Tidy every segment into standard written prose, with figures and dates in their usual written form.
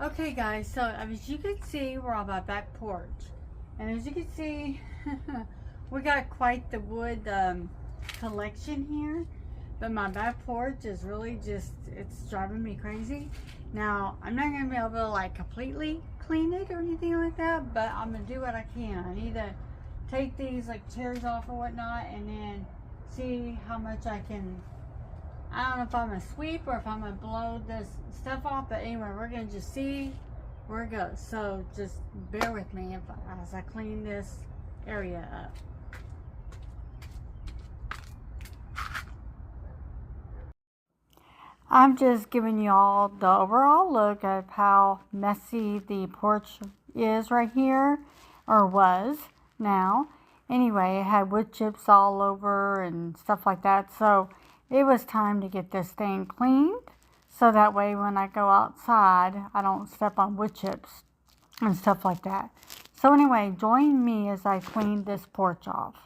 Okay guys, so as you can see, we're on my back porch. And as you can see, we got quite the wood collection here. But my back porch is really just, it's driving me crazy. Now, I'm not going to be able to like completely clean it or anything like that, but I'm going to do what I can. I need to take these like chairs off or whatnot and then see how much I can. I don't know if I'm going to sweep or if I'm going to blow this stuff off, but anyway, we're going to just see where it goes. So just bear with me as I clean this area up. I'm just giving you all the overall look of how messy the porch is right here, or was now. Anyway, it had wood chips all over and stuff like that, so it was time to get this thing cleaned, so that way when I go outside, I don't step on wood chips and stuff like that. So anyway, join me as I clean this porch off.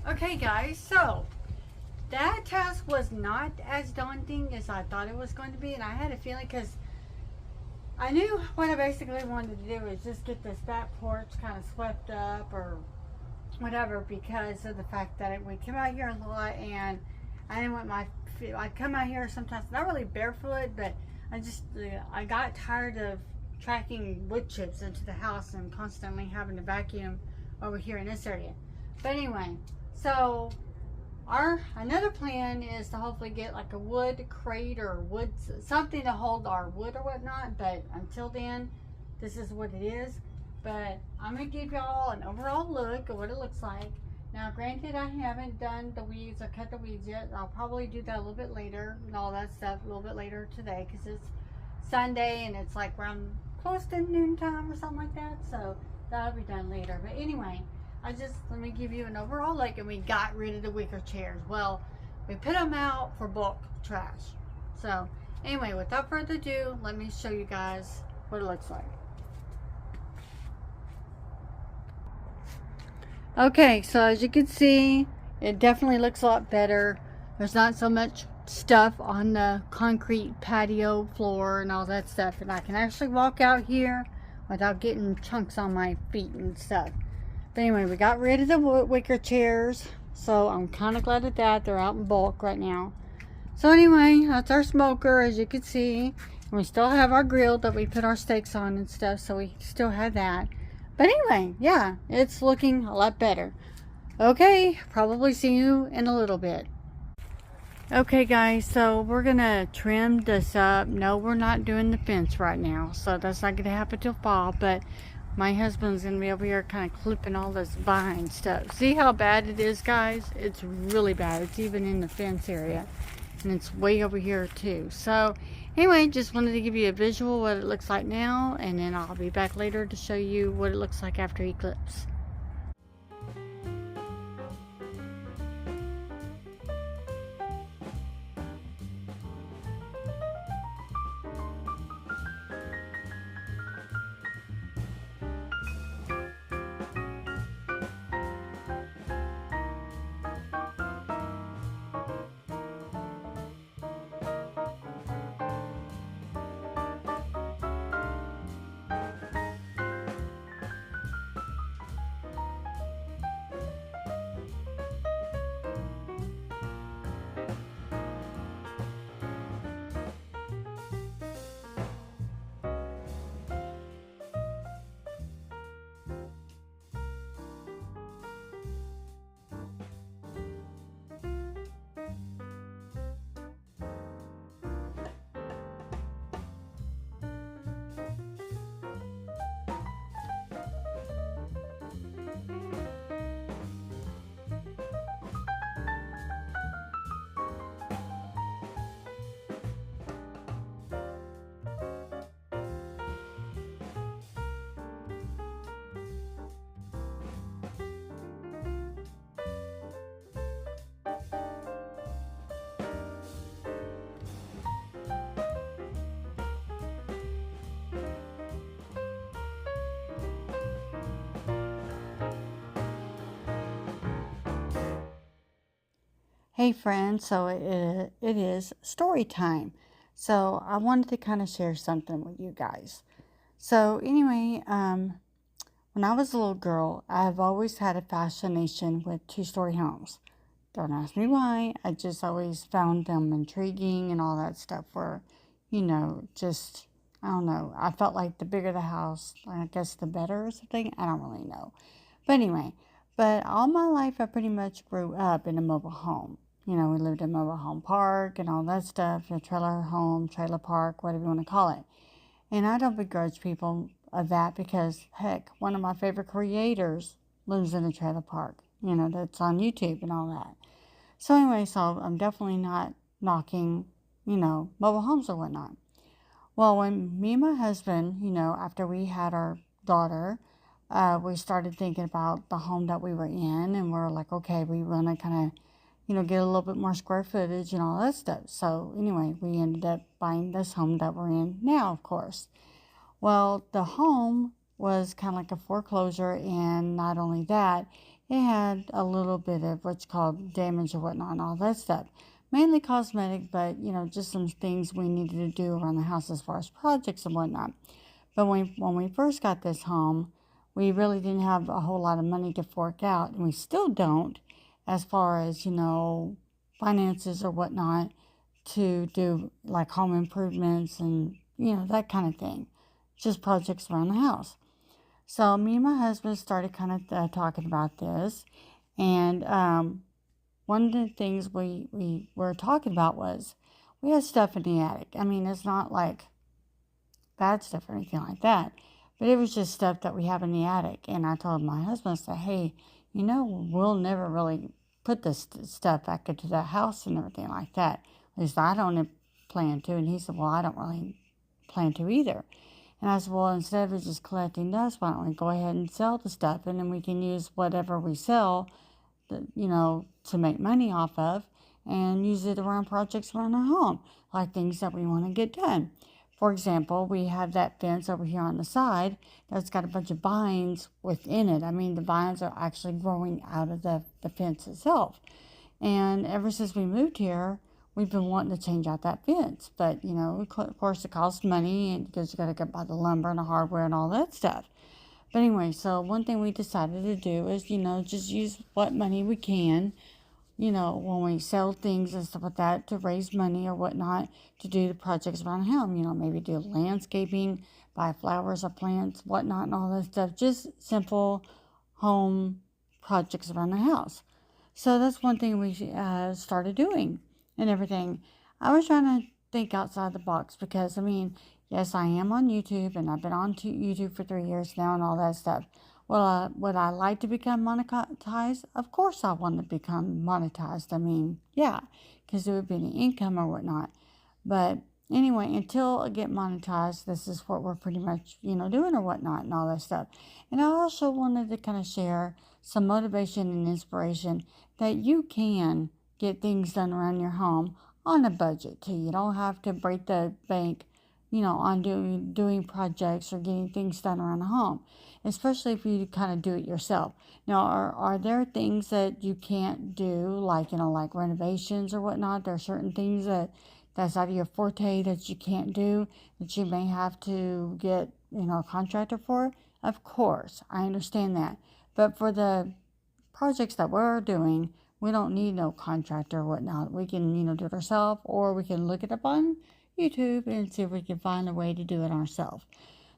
Okay guys, so that task was not as daunting as I thought it was going to be, and I had a feeling because I knew what I basically wanted to do was just get this back porch kind of swept up or whatever, because of the fact that we come out here a lot, and I didn't want my feet. I'd come out here sometimes, not really barefoot, but I got tired of tracking wood chips into the house and constantly having to vacuum over here in this area. But anyway, so another plan is to hopefully get like a wood crate or wood something to hold our wood or whatnot. But until then, this is what it is. But I'm gonna give y'all an overall look at what it looks like. Now, granted, I haven't done the weeds or cut the weeds yet. I'll probably do that a little bit later and all that stuff a little bit later today, because it's Sunday and it's like around close to noontime or something like that. So that'll be done later. But anyway, let me give you an overall look. And we got rid of the wicker chairs. Well, we put them out for bulk trash. So anyway, without further ado, let me show you guys what it looks like. Okay, so as you can see, it definitely looks a lot better. There's not so much stuff on the concrete patio floor and all that stuff, and I can actually walk out here without getting chunks on my feet and stuff. But anyway, we got rid of the wicker chairs, so I'm kind of glad at that. They're out in bulk right now. So anyway, that's our smoker, as you can see. And we still have our grill that we put our steaks on and stuff, so we still have that. But anyway, yeah, it's looking a lot better. Okay, probably see you in a little bit. Okay guys, so we're gonna trim this up. No, we're not doing the fence right now, so that's not gonna happen till fall. But my husband's gonna be over here kind of clipping all this vine stuff. See how bad it is, guys? It's really bad. It's even in the fence area, and it's way over here too. So anyway, just wanted to give you a visual what it looks like now, and then I'll be back later to show you what it looks like after he clips. Hey friends, so it is story time. So I wanted to kind of share something with you guys. So anyway, when I was a little girl, I've always had a fascination with two-story homes. Don't ask me why. I just always found them intriguing and all that stuff where, just, I don't know. I felt like the bigger the house, I guess the better or something. I don't really know. But anyway, all my life I pretty much grew up in a mobile home. We lived in a mobile home park and all that stuff, a trailer home, trailer park, whatever you want to call it. And I don't begrudge people of that because, heck, one of my favorite creators lives in a trailer park, that's on YouTube and all that. So anyway, so I'm definitely not knocking, mobile homes or whatnot. Well, when me and my husband, after we had our daughter, we started thinking about the home that we were in, and we're like, okay, we want to kind of, get a little bit more square footage and all that stuff. So anyway, we ended up buying this home that we're in now, of course. Well, the home was kind of like a foreclosure, and not only that, it had a little bit of what's called damage or whatnot and all that stuff. Mainly cosmetic, but just some things we needed to do around the house as far as projects and whatnot. But when we first got this home, we really didn't have a whole lot of money to fork out, and we still don't, as far as finances or whatnot, to do like home improvements and that kind of thing, just projects around the house. So me and my husband started kind of talking about this, and one of the things we were talking about was we had stuff in the attic. I mean, it's not like bad stuff or anything like that, but it was just stuff that we have in the attic. And I told my husband, I said, hey, we'll never really put this stuff back into the house and everything like that. At least I don't plan to. And he said, well, I don't really plan to either. And I said, well, instead of just collecting dust, why don't we go ahead and sell the stuff, and then we can use whatever we sell, to make money off of, and use it around projects around our home, like things that we want to get done. For example, we have that fence over here on the side that's got a bunch of vines within it. I mean, the vines are actually growing out of the fence itself. And ever since we moved here, we've been wanting to change out that fence. But, of course, it costs money, and because you got to go buy the lumber and the hardware and all that stuff. But anyway, so one thing we decided to do is, just use what money we can, when we sell things and stuff like that, to raise money or whatnot, to do the projects around the home. Maybe do landscaping, buy flowers or plants, whatnot, and all that stuff. Just simple home projects around the house. So that's one thing we started doing and everything. I was trying to think outside the box because, I mean, yes, I am on YouTube, and I've been on YouTube for 3 years now and all that stuff. Well, would I like to become monetized? Of course I want to become monetized. I mean, yeah, because there would be any income or whatnot. But anyway, until I get monetized, this is what we're pretty much, doing or whatnot and all that stuff. And I also wanted to kind of share some motivation and inspiration that you can get things done around your home on a budget too. You don't have to break the bank, on doing projects or getting things done around the home, especially if you kind of do it yourself. Now, are there things that you can't do, like, like renovations or whatnot? There are certain things that's out of your forte that you can't do, that you may have to get, a contractor for? Of course, I understand that. But for the projects that we're doing, we don't need no contractor or whatnot. We can, do it ourselves, or we can look it up on YouTube and see if we can find a way to do it ourselves.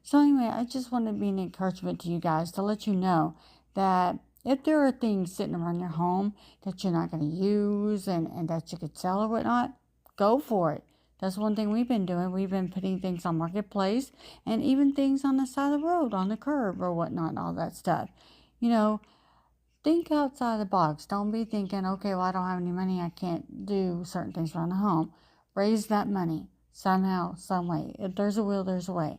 So anyway, I just want to be an encouragement to you guys to let you know that if there are things sitting around your home that you're not going to use and that you could sell or whatnot, go for it. That's one thing we've been doing. We've been putting things on Marketplace, and even things on the side of the road, on the curb or whatnot, and all that stuff. Think outside the box. Don't be thinking, okay, well, I don't have any money, I can't do certain things around the home. Raise that money somehow, some way. If there's a will, there's a way.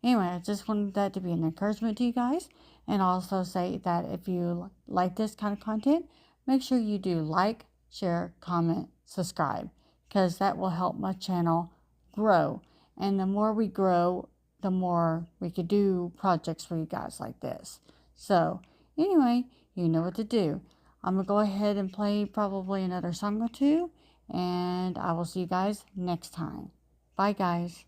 Anyway, I just wanted that to be an encouragement to you guys, and also say that if you like this kind of content, make sure you do like, share, comment, subscribe, because that will help my channel grow. And the more we grow, the more we could do projects for you guys like this. So anyway, you know what to do. I'm going to go ahead and play probably another song or two, and I will see you guys next time. Bye, guys.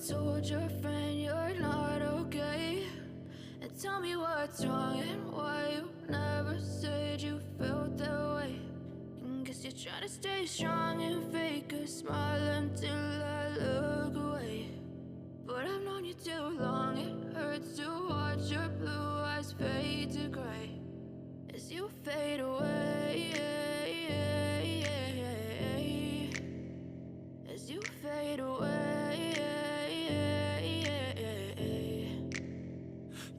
told your friend you're not okay? And tell me what's wrong and why you never said you felt that way. And guess you're trying to stay strong and fake a smile until I look away. But I've known you too long, it hurts to watch your blue eyes fade to gray as you fade away, as you fade away.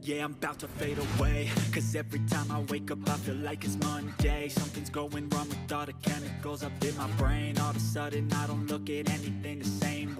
Yeah, I'm about to fade away, 'cause every time I wake up I feel like it's Monday. Something's going wrong with all the chemicals up in my brain. All of a sudden I don't look at anything the same way.